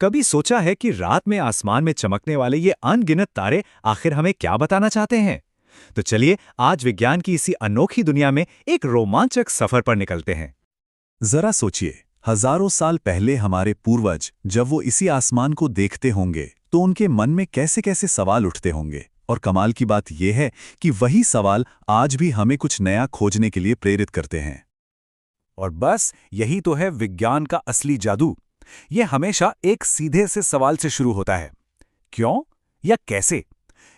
कभी सोचा है कि रात में आसमान में चमकने वाले ये अनगिनत तारे आखिर हमें क्या बताना चाहते हैं? तो चलिए आज विज्ञान की इसी अनोखी दुनिया में एक रोमांचक सफर पर निकलते हैं। जरा सोचिए, हजारों साल पहले हमारे पूर्वज जब वो इसी आसमान को देखते होंगे तो उनके मन में कैसे कैसे सवाल उठते होंगे। और कमाल की बात यह है कि वही सवाल आज भी हमें कुछ नया खोजने के लिए प्रेरित करते हैं। और बस यही तो है विज्ञान का असली जादू। ये हमेशा एक सीधे से सवाल से शुरू होता है, क्यों या कैसे।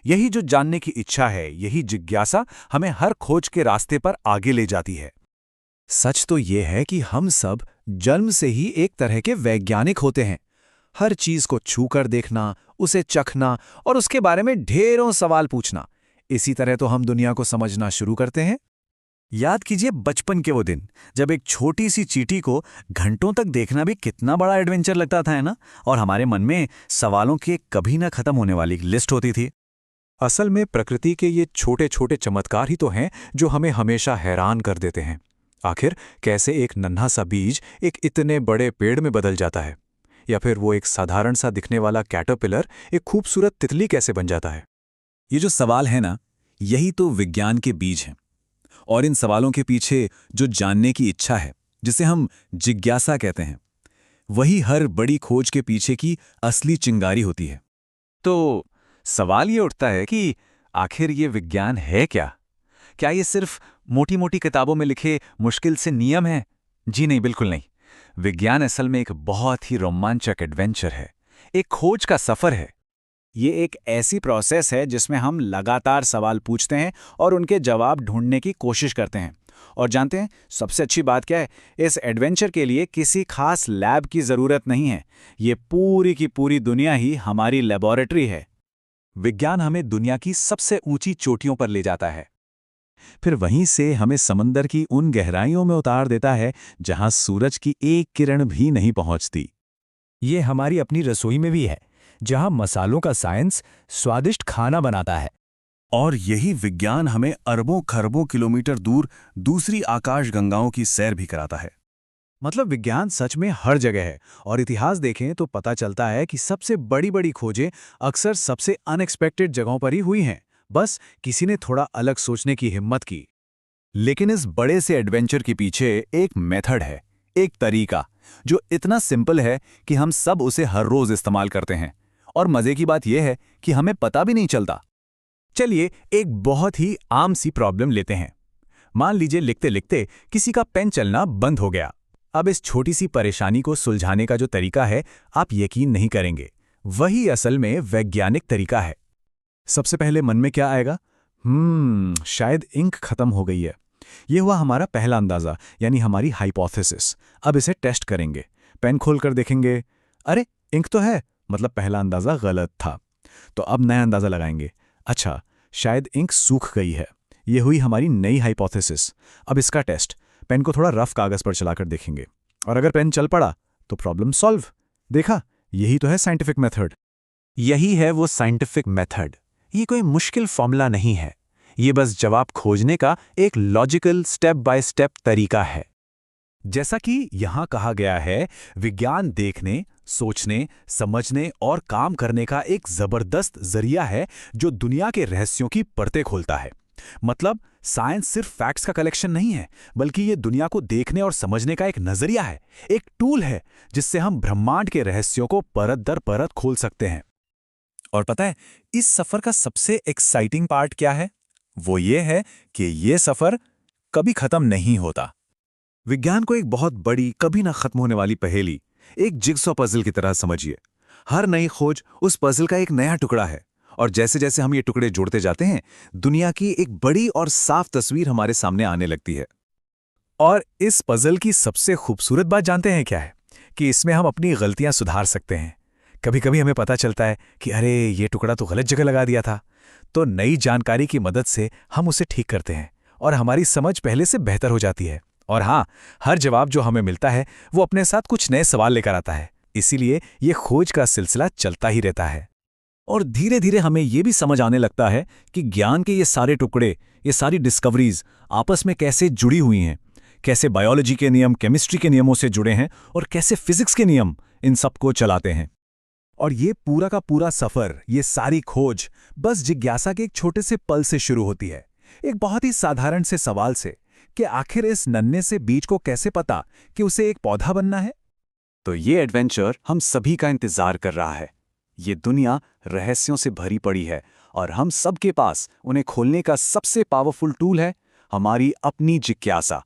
यही जो जानने की इच्छा है, यही जिज्ञासा हमें हर खोज के रास्ते पर आगे ले जाती है। सच तो ये है कि हम सब जन्म से ही एक तरह के वैज्ञानिक होते हैं। हर चीज को छूकर देखना, उसे चखना और उसके बारे में ढेरों सवाल पूछना, इसी तरह तो हम दुनिया को समझना शुरू करते हैं। याद कीजिए बचपन के वो दिन जब एक छोटी सी चींटी को घंटों तक देखना भी कितना बड़ा एडवेंचर लगता था, है ना। और हमारे मन में सवालों की एक कभी ना खत्म होने वाली लिस्ट होती थी। असल में प्रकृति के ये छोटे छोटे चमत्कार ही तो हैं जो हमें हमेशा हैरान कर देते हैं। आखिर कैसे एक नन्हा सा बीज एक इतने बड़े पेड़ में बदल जाता है, या फिर वो एक साधारण सा दिखने वाला कैटरपिलर एक खूबसूरत तितली कैसे बन जाता है। ये जो सवाल है ना, यही तो विज्ञान के बीज हैं। और इन सवालों के पीछे जो जानने की इच्छा है, जिसे हम जिज्ञासा कहते हैं, वही हर बड़ी खोज के पीछे की असली चिंगारी होती है। तो सवाल ये उठता है कि आखिर ये विज्ञान है क्या? क्या ये सिर्फ मोटी मोटी किताबों में लिखे मुश्किल से नियम हैं? जी नहीं, बिल्कुल नहीं। विज्ञान असल में एक बहुत ही रोमांचक एडवेंचर है, एक खोज का सफर है। ये एक ऐसी प्रोसेस है जिसमें हम लगातार सवाल पूछते हैं और उनके जवाब ढूंढने की कोशिश करते हैं। और जानते हैं सबसे अच्छी बात क्या है? इस एडवेंचर के लिए किसी खास लैब की ज़रूरत नहीं है। ये पूरी की पूरी दुनिया ही हमारी लेबोरेटरी है। विज्ञान हमें दुनिया की सबसे ऊंची चोटियों पर ले जाता है, फिर वहीं से हमें समंदर की उन गहराइयों में उतार देता है जहां सूरज की एक किरण भी नहीं पहुंचती। ये हमारी अपनी रसोई में भी है, जहां मसालों का साइंस स्वादिष्ट खाना बनाता है। और यही विज्ञान हमें अरबों खरबों किलोमीटर दूर दूसरी आकाशगंगाओं की सैर भी कराता है। मतलब विज्ञान सच में हर जगह है। और इतिहास देखें तो पता चलता है कि सबसे बड़ी बड़ी खोजें अक्सर सबसे अनएक्सपेक्टेड जगहों पर ही हुई हैं। बस किसी ने थोड़ा अलग सोचने की हिम्मत की। लेकिन इस बड़े से एडवेंचर के पीछे एक मेथड है, एक तरीका जो इतना सिंपल है कि हम सब उसे हर रोज इस्तेमाल करते हैं। और मजे की बात यह है कि हमें पता भी नहीं चलता। चलिए एक बहुत ही आम सी प्रॉब्लम लेते हैं। मान लीजिए लिखते लिखते किसी का पेन चलना बंद हो गया। अब इस छोटी सी परेशानी को सुलझाने का जो तरीका है, आप यकीन नहीं करेंगे, वही असल में वैज्ञानिक तरीका है। सबसे पहले मन में क्या आएगा? शायद इंक खत्म हो गई है। यह हुआ हमारा पहला अंदाजा, यानी हमारी हाइपोथेसिस। अब इसे टेस्ट करेंगे। पेन खोलकर देखेंगे, अरे इंक तो है, मतलब पहला अंदाजा गलत था। तो अब नया अंदाजा लगाएंगे। अच्छा, शायद इंक सूख गई है। यह हुई हमारी नई हाइपोथेसिस। अब इसका टेस्ट, पेन को थोड़ा रफ कागज पर चलाकर देखेंगे, और अगर पेन चल पड़ा तो प्रॉब्लम सॉल्व। देखा, यही तो है साइंटिफिक मेथड। यही है वो साइंटिफिक मेथड। ये कोई मुश्किल फॉर्मूला नहीं है, ये बस जवाब खोजने का एक लॉजिकल स्टेप बाय स्टेप तरीका है। जैसा कि यहां कहा गया है, विज्ञान देखने, सोचने, समझने और काम करने का एक जबरदस्त जरिया है जो दुनिया के रहस्यों की परतें खोलता है। मतलब साइंस सिर्फ फैक्ट्स का कलेक्शन नहीं है, बल्कि ये दुनिया को देखने और समझने का एक नजरिया है, एक टूल है जिससे हम ब्रह्मांड के रहस्यों को परत दर परत खोल सकते हैं। और पता है इस सफर का सबसे एक्साइटिंग पार्ट क्या है? वो ये है कि ये सफर कभी खत्म नहीं होता। विज्ञान को एक बहुत बड़ी, कभी ना खत्म होने वाली पहेली, एक जिगसॉ पजल की तरह समझिए। हर नई खोज उस पजल का एक नया टुकड़ा है, और जैसे जैसे हम ये टुकड़े जोड़ते जाते हैं, दुनिया की एक बड़ी और साफ तस्वीर हमारे सामने आने लगती है। और इस पजल की सबसे खूबसूरत बात जानते हैं क्या है? कि इसमें हम अपनी गलतियां सुधार सकते हैं। कभी कभी हमें पता चलता है कि अरे ये टुकड़ा तो गलत जगह लगा दिया था, तो नई जानकारी की मदद से हम उसे ठीक करते हैं और हमारी समझ पहले से बेहतर हो जाती है। और हाँ, हर जवाब जो हमें मिलता है वो अपने साथ कुछ नए सवाल लेकर आता है। इसीलिए ये खोज का सिलसिला चलता ही रहता है। और धीरे धीरे हमें ये भी समझ आने लगता है कि ज्ञान के ये सारे टुकड़े, ये सारी डिस्कवरीज आपस में कैसे जुड़ी हुई हैं, कैसे बायोलॉजी के नियम केमिस्ट्री के नियमों से जुड़े हैं और कैसे फिजिक्स के नियम इन सबको चलाते हैं। और ये पूरा का पूरा सफर, ये सारी खोज बस जिज्ञासा के एक छोटे से पल से शुरू होती है, एक बहुत ही साधारण से सवाल से कि आखिर इस नन्हे से बीज को कैसे पता कि उसे एक पौधा बनना है। तो ये एडवेंचर हम सभी का इंतजार कर रहा है। ये दुनिया रहस्यों से भरी पड़ी है और हम सबके पास उन्हें खोलने का सबसे पावरफुल टूल है हमारी अपनी जिज्ञासा।